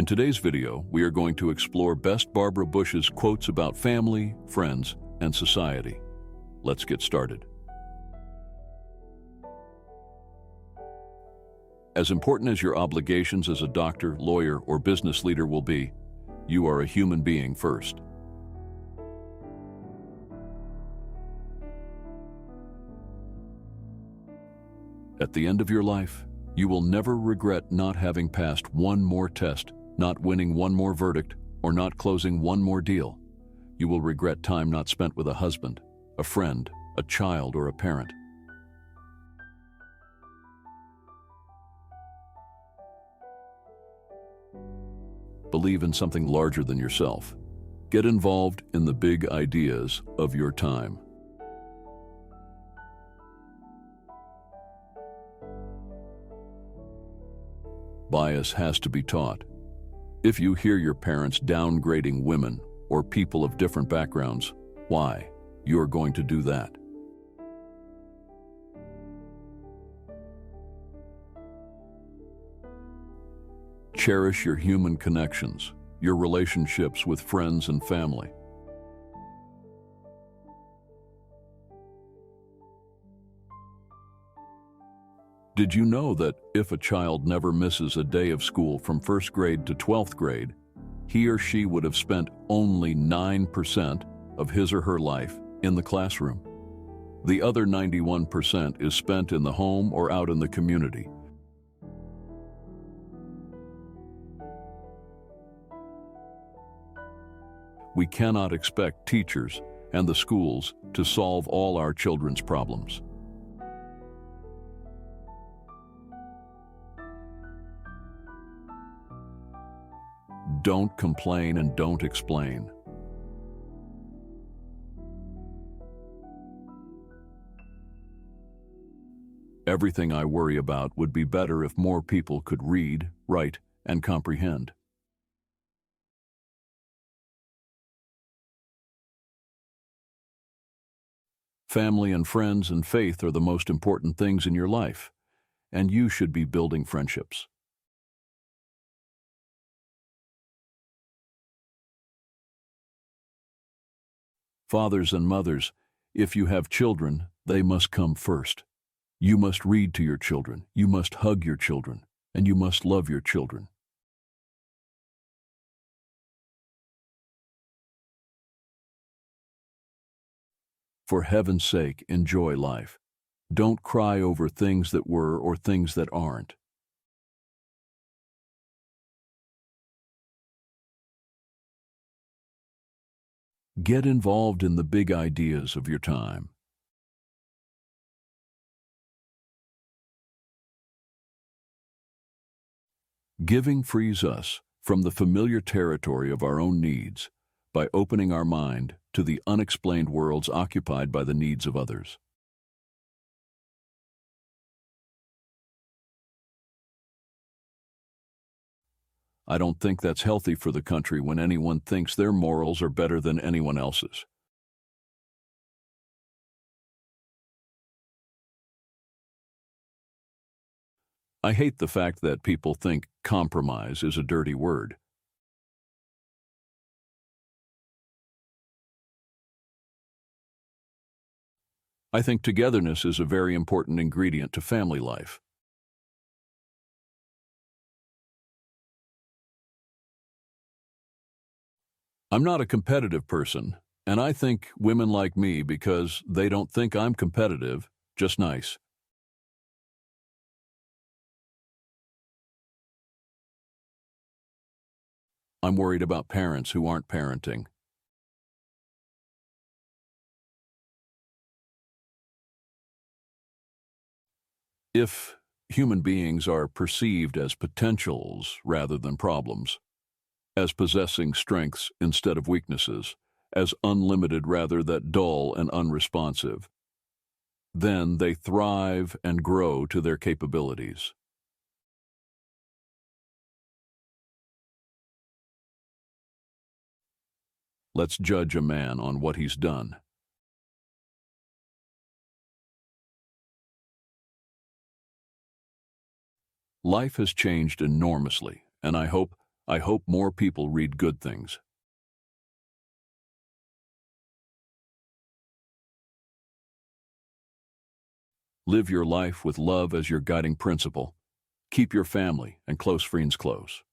today's video, we are going to explore Best Barbara Bush's quotes about family, friends, and society. Let's get started. As important as your obligations as a doctor, lawyer, or business leader will be, you are a human being first. At the end of your life, you will never regret not having passed one more test, not winning one more verdict, or not closing one more deal. You will regret time not spent with a husband, a friend, a child, or a parent. Believe in something larger than yourself. Get involved in the big ideas of your time. Bias has to be taught. If you hear your parents downgrading women or people of different backgrounds, why? You're going to do that. Cherish your human connections, your relationships with friends and family. Did you know that if a child never misses a day of school from 1st grade to 12th grade, he or she would have spent only 9% of his or her life in the classroom? The other 91% is spent in the home or out in the community. We cannot expect teachers and the schools to solve all our children's problems. Don't complain and don't explain. Everything I worry about would be better if more people could read, write, and comprehend. Family and friends and faith are the most important things in your life, and you should be building friendships. Fathers and mothers, if you have children, they must come first. You must read to your children, you must hug your children, and you must love your children. For heaven's sake, enjoy life. Don't cry over things that were or things that aren't. Get involved in the big ideas of your time. Giving frees us from the familiar territory of our own needs by opening our mind to the unexplained worlds occupied by the needs of others. I don't think that's healthy for the country when anyone thinks their morals are better than anyone else's. I hate the fact that people think compromise is a dirty word. I think togetherness is a very important ingredient to family life. I'm not a competitive person, and I think women like me because they don't think I'm competitive, just nice. I'm worried about parents who aren't parenting. If human beings are perceived as potentials rather than problems, as possessing strengths instead of weaknesses, as unlimited rather than dull and unresponsive, then they thrive and grow to their capabilities. Let's judge a man on what he's done. Life has changed enormously, and I hope I hope more people read good things. Live your life with love as your guiding principle. Keep your family and close friends close.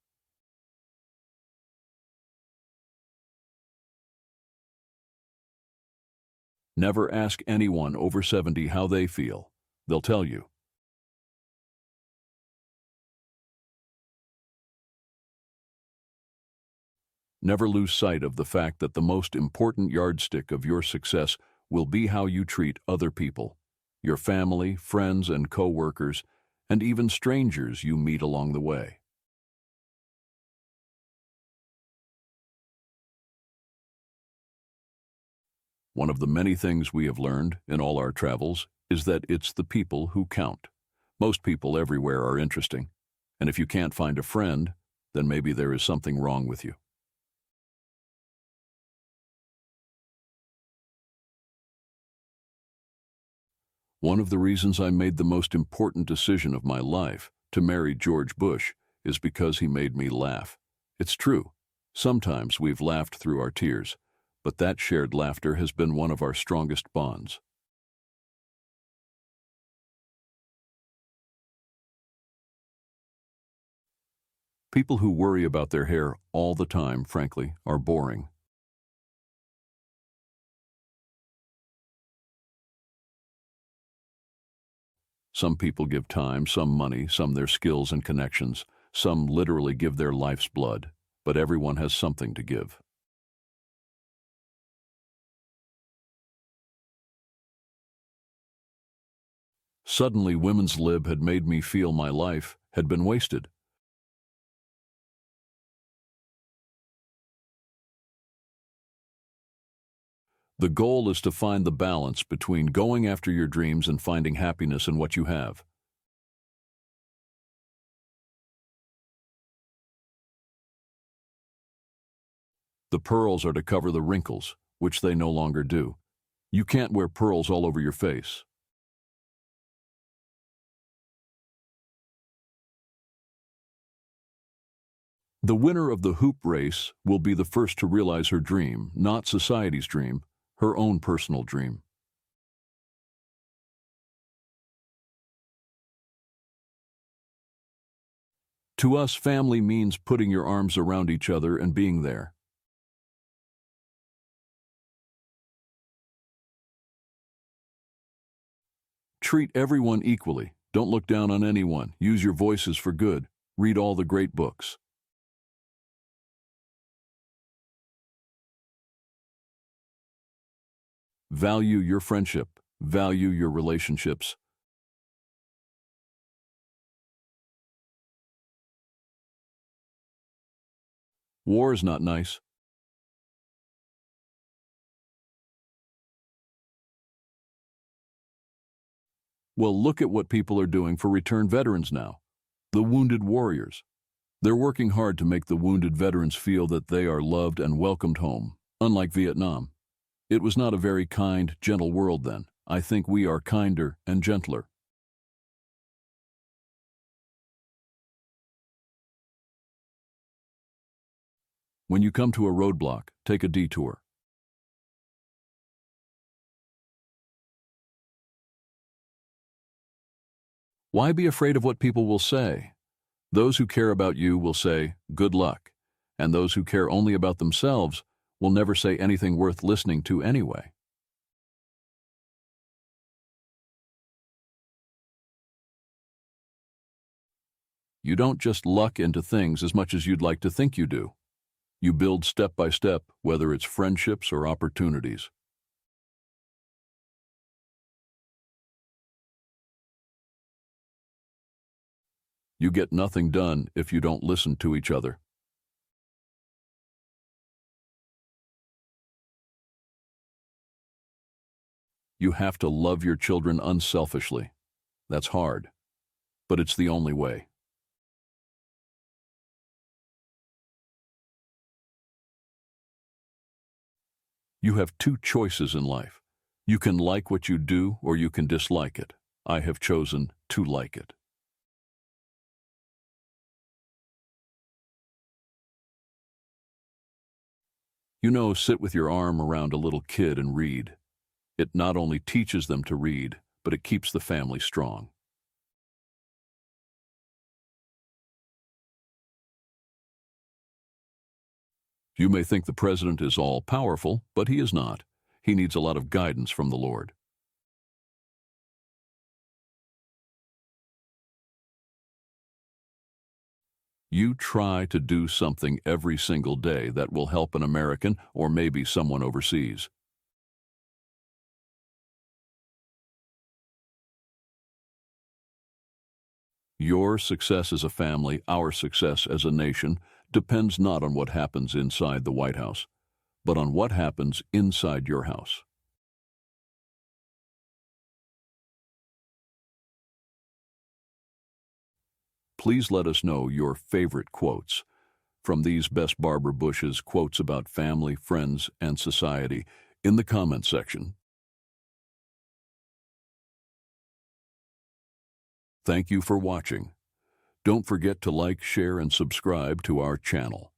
Never ask anyone over 70 how they feel. They'll tell you. Never lose sight of the fact that the most important yardstick of your success will be how you treat other people, your family, friends, and co-workers, and even strangers you meet along the way. One of the many things we have learned in all our travels is that it's the people who count. Most people everywhere are interesting, and if you can't find a friend, then maybe there is something wrong with you. One of the reasons I made the most important decision of my life, to marry George Bush, is because he made me laugh. It's true. Sometimes we've laughed through our tears, but that shared laughter has been one of our strongest bonds. People who worry about their hair all the time, frankly, are boring. Some people give time, some money, some their skills and connections, some literally give their life's blood, but everyone has something to give. Suddenly, women's lib had made me feel my life had been wasted. The goal is to find the balance between going after your dreams and finding happiness in what you have. The pearls are to cover the wrinkles, which they no longer do. You can't wear pearls all over your face. The winner of the hoop race will be the first to realize her dream, not society's dream, her own personal dream. To us, family means putting your arms around each other and being there. Treat everyone equally. Don't look down on anyone. Use your voices for good. Read all the great books. Value your friendship. Value your relationships. War is not nice. Well, look at what people are doing for returned veterans now. The wounded warriors. They're working hard to make the wounded veterans feel that they are loved and welcomed home, unlike Vietnam. It was not a very kind, gentle world then. I think we are kinder and gentler. When you come to a roadblock, take a detour. Why be afraid of what people will say? Those who care about you will say, good luck, and those who care only about themselves will never say anything worth listening to anyway. You don't just luck into things as much as you'd like to think you do. You build step by step, whether it's friendships or opportunities. You get nothing done if you don't listen to each other. You have to love your children unselfishly. That's hard, but it's the only way. You have two choices in life. You can like what you do or you can dislike it. I have chosen to like it. Sit with your arm around a little kid and read. It not only teaches them to read, but it keeps the family strong. You may think the president is all-powerful, but he is not. He needs a lot of guidance from the Lord. You try to do something every single day that will help an American or maybe someone overseas. Your success as a family, our success as a nation, depends not on what happens inside the White House, but on what happens inside your house. Please let us know your favorite quotes. From these Best Barbara Bush's quotes about family, friends, and society in the comments section. Thank you for watching. Don't forget to like, share, and subscribe to our channel.